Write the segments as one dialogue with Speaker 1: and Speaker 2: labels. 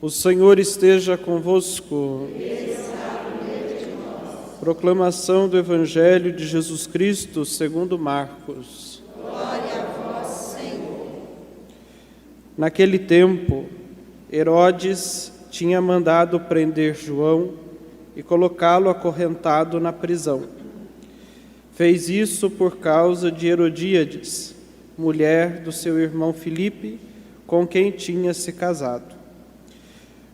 Speaker 1: O Senhor esteja convosco. Proclamação do Evangelho de Jesus Cristo segundo Marcos.
Speaker 2: Glória a vós, Senhor.
Speaker 1: Naquele tempo, Herodes tinha mandado prender João e colocá-lo acorrentado na prisão. Fez isso por causa de Herodíades, mulher do seu irmão Filipe, com quem tinha se casado.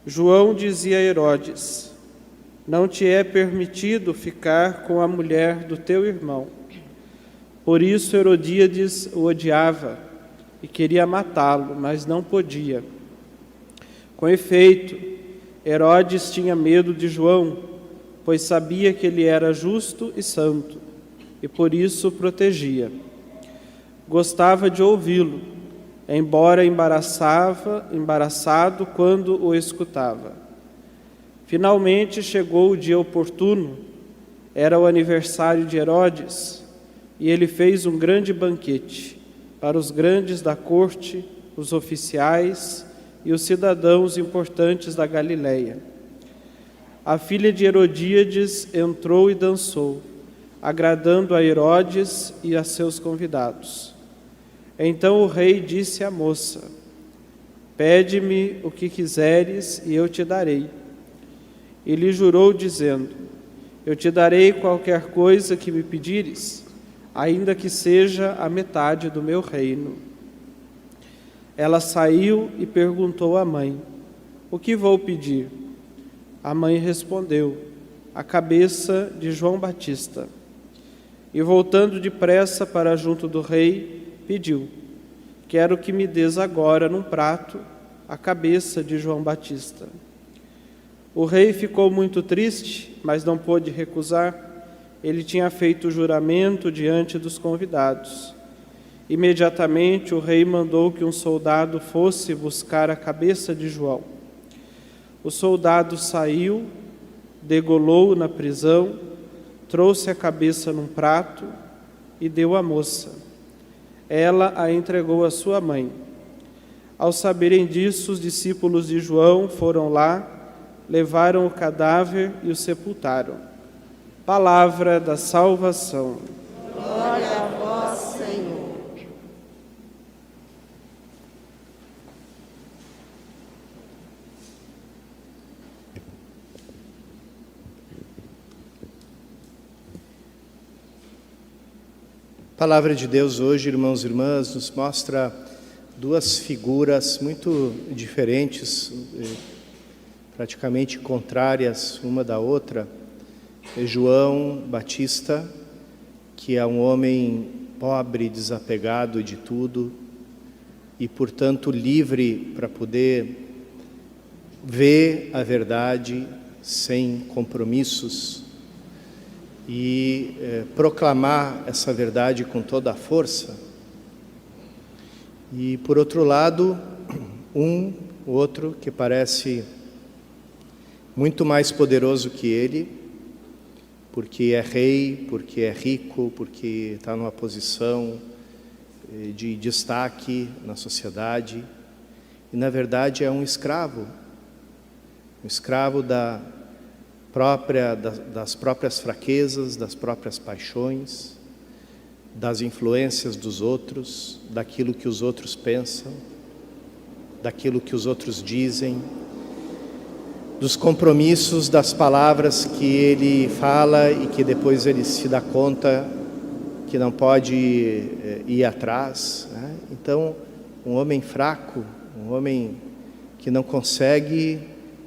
Speaker 1: João dizia a Herodes: não te é permitido ficar com a mulher do teu irmão. Por isso Herodíades o odiava e queria matá-lo, mas não podia. Com efeito, Herodes tinha medo de João, pois sabia que ele era justo e santo, e por isso o protegia. Gostava de ouvi-lo, embora embaraçado quando o escutava. Finalmente chegou o dia oportuno, era o aniversário de Herodes, e ele fez um grande banquete para os grandes da corte, os oficiais e os cidadãos importantes da Galileia. A filha de Herodíades entrou e dançou, agradando a Herodes e a seus convidados. Então o rei disse à moça: pede-me o que quiseres e eu te darei. E lhe jurou, dizendo: eu te darei qualquer coisa que me pedires, ainda que seja a metade do meu reino. Ela saiu e perguntou à mãe: o que vou pedir? A mãe respondeu: a cabeça de João Batista. E voltando depressa para junto do rei, pediu: quero que me des agora num prato a cabeça de João Batista. O rei ficou muito triste, mas não pôde recusar. Ele tinha feito o juramento diante dos convidados. Imediatamente o rei mandou que um soldado fosse buscar a cabeça de João. O soldado saiu, degolou-o na prisão, trouxe a cabeça num prato e deu à moça. Ela a entregou à sua mãe. Ao saberem disso, os discípulos de João foram lá, levaram o cadáver e o sepultaram. Palavra da salvação.
Speaker 2: Glória a vós, Senhor.
Speaker 3: A palavra de Deus hoje, irmãos e irmãs, nos mostra duas figuras muito diferentes, praticamente contrárias uma da outra. João Batista, que é um homem pobre, desapegado de tudo e, portanto, livre para poder ver a verdade sem compromissos e proclamar essa verdade com toda a força. E, por outro lado, outro que parece muito mais poderoso que ele, porque é rei, porque é rico, porque está numa posição de destaque na sociedade, e na verdade é um escravo das próprias fraquezas, das próprias paixões, das influências dos outros, daquilo que os outros pensam, daquilo que os outros dizem, dos compromissos, das palavras que ele fala e que depois ele se dá conta que não pode ir atrás, né? Então, um homem fraco, um homem que não consegue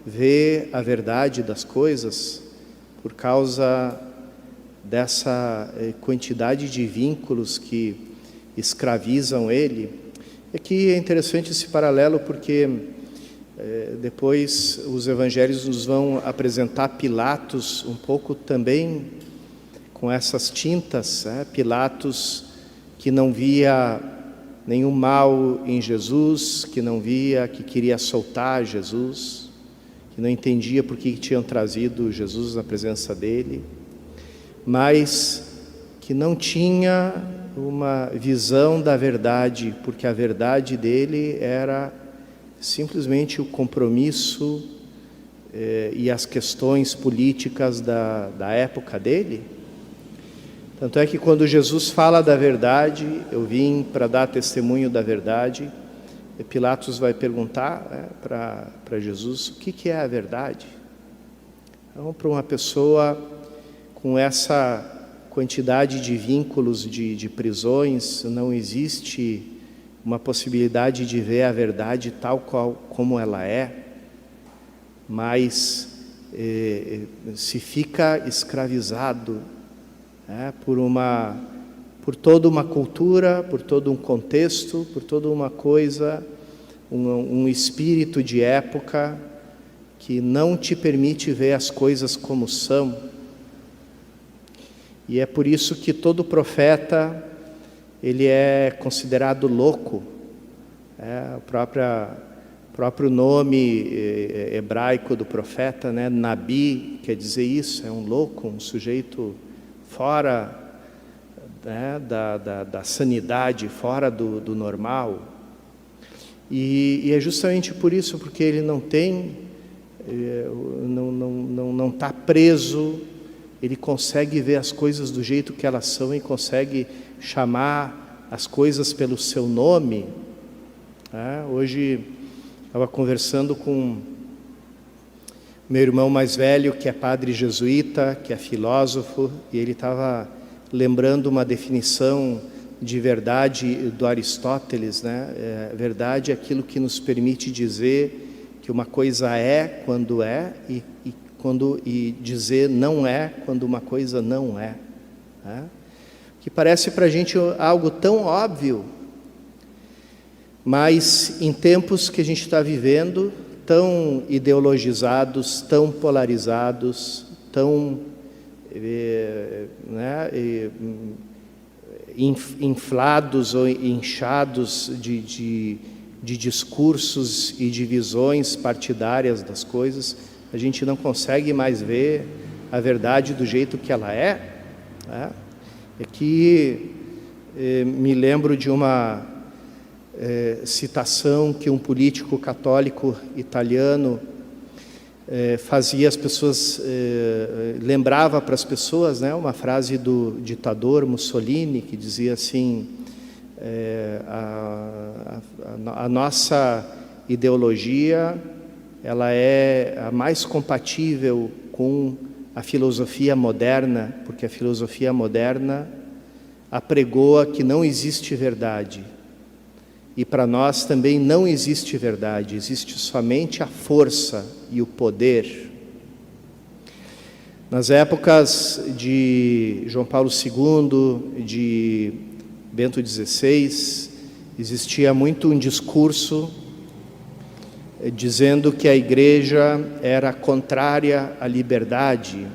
Speaker 3: ver a verdade das coisas por causa dessa quantidade de vínculos que escravizam ele. E aqui é interessante esse paralelo porque depois os evangelhos nos vão apresentar Pilatos um pouco também com essas tintas, Pilatos que não via nenhum mal em Jesus, que queria soltar Jesus, que não entendia por que tinham trazido Jesus na presença dele, mas que não tinha uma visão da verdade, porque a verdade dele era simplesmente o compromisso e as questões políticas da época dele. Tanto é que quando Jesus fala da verdade, eu vim para dar testemunho da verdade, Pilatos vai perguntar para Jesus, o que é a verdade? Então, para uma pessoa com essa quantidade de vínculos, de prisões, não existe uma possibilidade de ver a verdade tal como ela é, mas se fica escravizado por toda uma cultura, por todo um contexto, por toda uma coisa, um espírito de época que não te permite ver as coisas como são. E é por isso que todo profeta, ele é considerado louco. O próprio nome hebraico do profeta, Nabi, quer dizer isso, é um louco, um sujeito fora da sanidade, fora do normal. E é justamente por isso, porque ele não está preso, ele consegue ver as coisas do jeito que elas são e consegue chamar as coisas pelo seu nome. Hoje estava conversando com meu irmão mais velho, que é padre jesuíta, que é filósofo, e ele estava lembrando uma definição de verdade do Aristóteles, verdade é aquilo que nos permite dizer que uma coisa é quando é e dizer não é quando uma coisa não é. Que parece para a gente algo tão óbvio, mas em tempos que a gente está vivendo, tão ideologizados, tão polarizados, tão inflados ou inchados de discursos e de visões partidárias das coisas, a gente não consegue mais ver a verdade do jeito que ela é. É que me lembro de uma citação que um político católico italiano fazia as pessoas, lembrava para as pessoas, uma frase do ditador Mussolini, que dizia assim, a nossa ideologia, ela é a mais compatível com a filosofia moderna, porque a filosofia moderna apregoa que não existe verdade. E para nós também não existe verdade, existe somente a força e o poder. Nas épocas de João Paulo II, de Bento XVI, existia muito um discurso dizendo que a igreja era contrária à liberdade,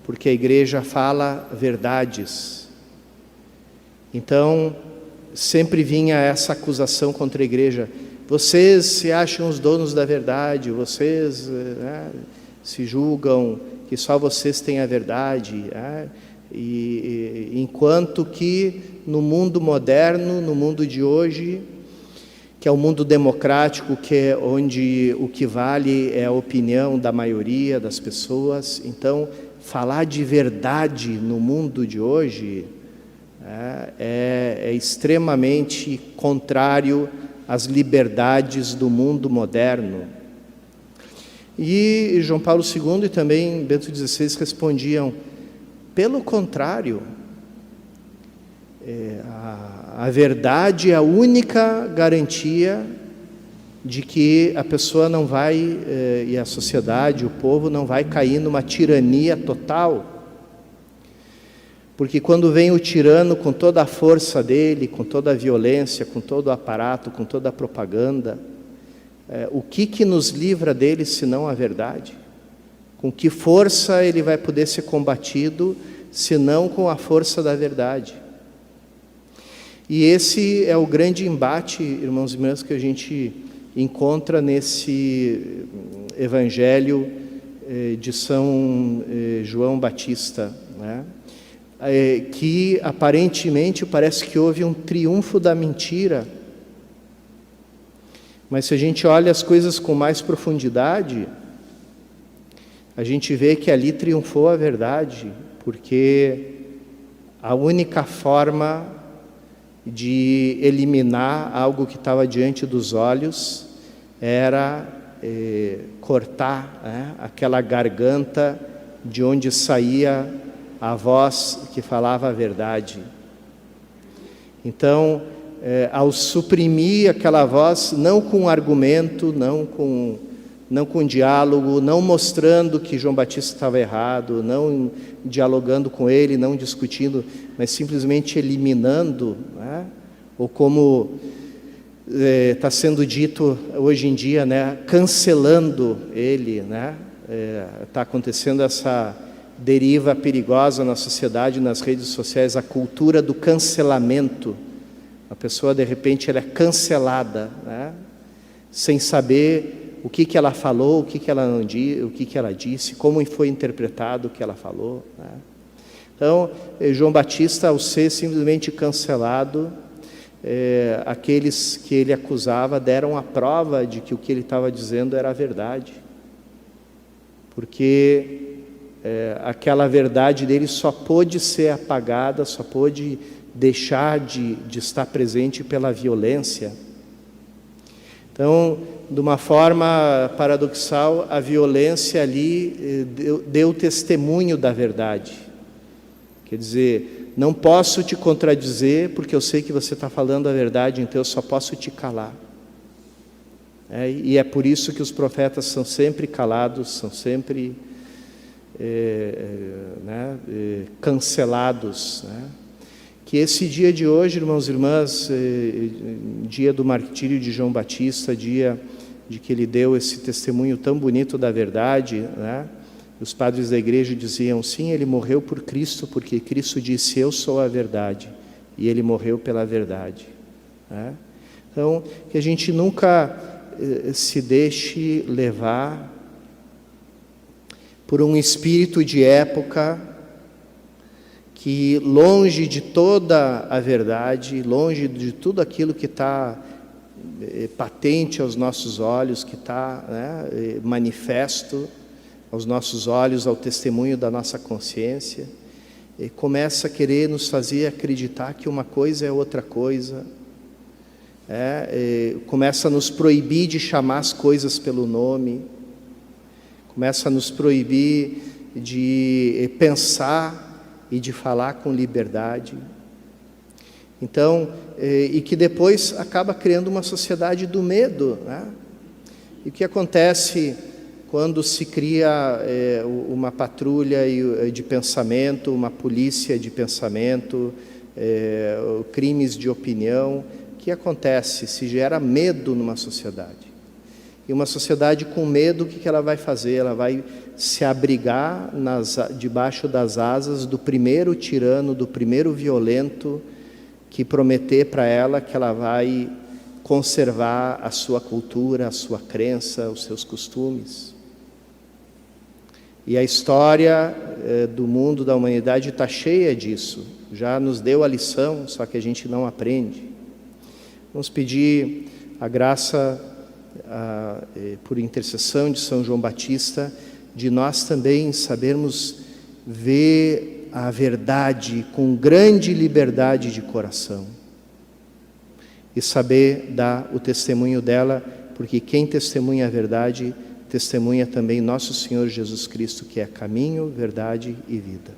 Speaker 3: porque a igreja fala verdades. Então, sempre vinha essa acusação contra a igreja: vocês se acham os donos da verdade, vocês se julgam que só vocês têm a verdade, e enquanto que no mundo moderno, no mundo de hoje, que é o mundo democrático, que é onde o que vale é a opinião da maioria das pessoas, então falar de verdade no mundo de hoje é extremamente contrário às liberdades do mundo moderno. E João Paulo II e também Bento XVI respondiam: pelo contrário, a verdade é a única garantia de que a pessoa não vai, e a sociedade, o povo, não vai cair numa tirania total. Porque quando vem o tirano com toda a força dele, com toda a violência, com todo o aparato, com toda a propaganda, o que nos livra dele senão a verdade? Com que força ele vai poder ser combatido, senão com a força da verdade? E esse é o grande embate, irmãos e irmãs, que a gente encontra nesse Evangelho de São João Batista, que aparentemente parece que houve um triunfo da mentira, Mas se a gente olha as coisas com mais profundidade, a gente vê que ali triunfou a verdade, porque a única forma de eliminar algo que estava diante dos olhos era cortar, né, aquela garganta de onde saía a voz que falava a verdade. Então, ao suprimir aquela voz, não com argumento, não com diálogo, não mostrando que João Batista estava errado, não dialogando com ele, não discutindo, mas simplesmente eliminando, né? Ou como está sendo dito hoje em dia, né? Cancelando ele, né? Está acontecendo essa deriva perigosa na sociedade, nas redes sociais, a cultura do cancelamento. A pessoa, de repente, ela é cancelada, né? Sem saber o que ela falou, o que ela disse, como foi interpretado o que ela falou, né? Então, João Batista, ao ser simplesmente cancelado, aqueles que ele acusava deram a prova de que o que ele estava dizendo era a verdade. Porque aquela verdade dele só pôde ser apagada, só pôde deixar de estar presente pela violência. Então, de uma forma paradoxal, a violência ali deu testemunho da verdade. Quer dizer, não posso te contradizer porque eu sei que você está falando a verdade, então eu só posso te calar. E é por isso que os profetas são sempre calados, são sempre cancelados, né? Que esse dia de hoje, irmãos e irmãs, dia do martírio de João Batista, dia de que ele deu esse testemunho tão bonito da verdade, né? Os padres da igreja diziam, sim, ele morreu por Cristo, porque Cristo disse, eu sou a verdade, e ele morreu pela verdade, né? Então, que a gente nunca se deixe levar por um espírito de época que, longe de toda a verdade, longe de tudo aquilo que está patente aos nossos olhos, que está, né, manifesto aos nossos olhos, ao testemunho da nossa consciência, começa a querer nos fazer acreditar que uma coisa é outra coisa, começa a nos proibir de chamar as coisas pelo nome, começa a nos proibir de pensar e de falar com liberdade. Então, e que depois acaba criando uma sociedade do medo, né? E o que acontece quando se cria uma patrulha de pensamento, uma polícia de pensamento, crimes de opinião? O que acontece? Se gera medo numa sociedade. E uma sociedade com medo, o que ela vai fazer? Ela vai se abrigar debaixo das asas do primeiro tirano, do primeiro violento, que prometer para ela que ela vai conservar a sua cultura, a sua crença, os seus costumes. E a história do mundo, da humanidade, está cheia disso. Já nos deu a lição, só que a gente não aprende. Vamos pedir a graça, por intercessão de São João Batista, de nós também sabermos ver a verdade com grande liberdade de coração e saber dar o testemunho dela, porque quem testemunha a verdade, testemunha também nosso Senhor Jesus Cristo, que é caminho, verdade e vida.